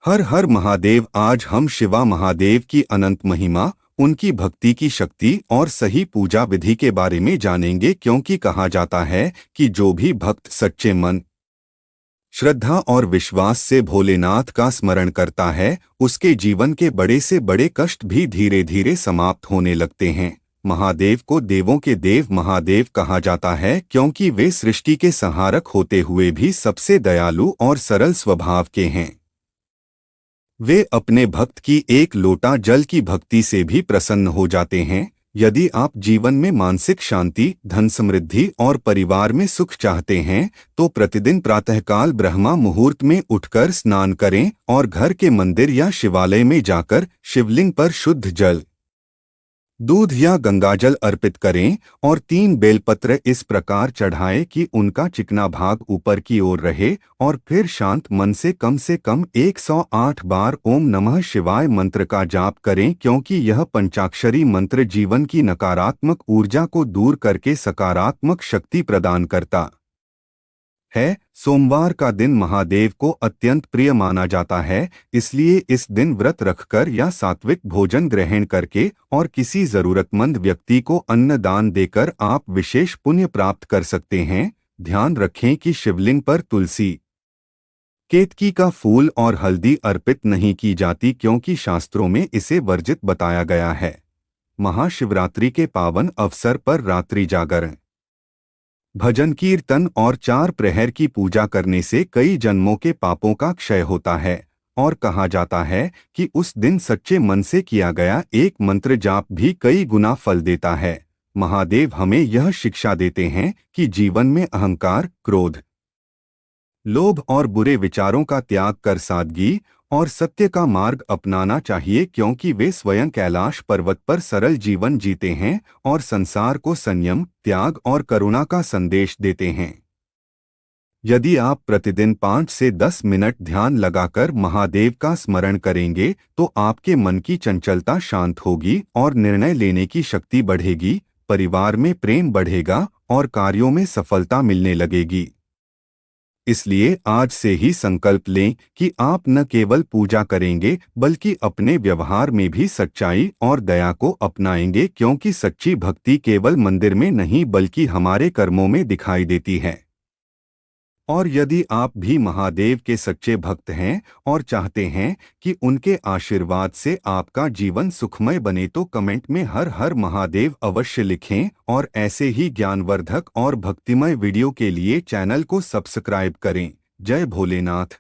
हर हर महादेव। आज हम शिवा महादेव की अनंत महिमा, उनकी भक्ति की शक्ति और सही पूजा विधि के बारे में जानेंगे, क्योंकि कहा जाता है कि जो भी भक्त सच्चे मन, श्रद्धा और विश्वास से भोलेनाथ का स्मरण करता है, उसके जीवन के बड़े से बड़े कष्ट भी धीरे धीरे समाप्त होने लगते हैं। महादेव को देवों के देव महादेव कहा जाता है, क्योंकि वे सृष्टि के संहारक होते हुए भी सबसे दयालु और सरल स्वभाव के हैं। वे अपने भक्त की एक लोटा जल की भक्ति से भी प्रसन्न हो जाते हैं। यदि आप जीवन में मानसिक शांति, धन समृद्धि और परिवार में सुख चाहते हैं, तो प्रतिदिन प्रातःकाल ब्रह्मा मुहूर्त में उठकर स्नान करें और घर के मंदिर या शिवालय में जाकर शिवलिंग पर शुद्ध जल, दूध या गंगाजल अर्पित करें और 3 बेलपत्र इस प्रकार चढ़ाएं कि उनका चिकना भाग ऊपर की ओर रहे, और फिर शांत मन से कम 108 बार ओम नमः शिवाय मंत्र का जाप करें, क्योंकि यह पंचाक्षरी मंत्र जीवन की नकारात्मक ऊर्जा को दूर करके सकारात्मक शक्ति प्रदान करता है। सोमवार का दिन महादेव को अत्यंत प्रिय माना जाता है, इसलिए इस दिन व्रत रखकर या सात्विक भोजन ग्रहण करके और किसी जरूरतमंद व्यक्ति को अन्न दान देकर आप विशेष पुण्य प्राप्त कर सकते हैं। ध्यान रखें कि शिवलिंग पर तुलसी, केतकी का फूल और हल्दी अर्पित नहीं की जाती, क्योंकि शास्त्रों में इसे वर्जित बताया गया है। महाशिवरात्रि के पावन अवसर पर रात्रि जागरण, भजन कीर्तन और 4 प्रहर की पूजा करने से कई जन्मों के पापों का क्षय होता है, और कहा जाता है कि उस दिन सच्चे मन से किया गया एक मंत्र जाप भी कई गुना फल देता है। महादेव हमें यह शिक्षा देते हैं कि जीवन में अहंकार, क्रोध, लोभ और बुरे विचारों का त्याग कर सादगी और सत्य का मार्ग अपनाना चाहिए, क्योंकि वे स्वयं कैलाश पर्वत पर सरल जीवन जीते हैं और संसार को संयम, त्याग और करुणा का संदेश देते हैं। यदि आप प्रतिदिन 5 से 10 मिनट ध्यान लगाकर महादेव का स्मरण करेंगे, तो आपके मन की चंचलता शांत होगी और निर्णय लेने की शक्ति बढ़ेगी, परिवार में प्रेम बढ़ेगा और कार्यों में सफलता मिलने लगेगी। इसलिए आज से ही संकल्प लें कि आप न केवल पूजा करेंगे, बल्कि अपने व्यवहार में भी सच्चाई और दया को अपनाएंगे, क्योंकि सच्ची भक्ति केवल मंदिर में नहीं बल्कि हमारे कर्मों में दिखाई देती है। और यदि आप भी महादेव के सच्चे भक्त हैं और चाहते हैं कि उनके आशीर्वाद से आपका जीवन सुखमय बने, तो कमेंट में हर हर महादेव अवश्य लिखें, और ऐसे ही ज्ञानवर्धक और भक्तिमय वीडियो के लिए चैनल को सब्सक्राइब करें। जय भोलेनाथ।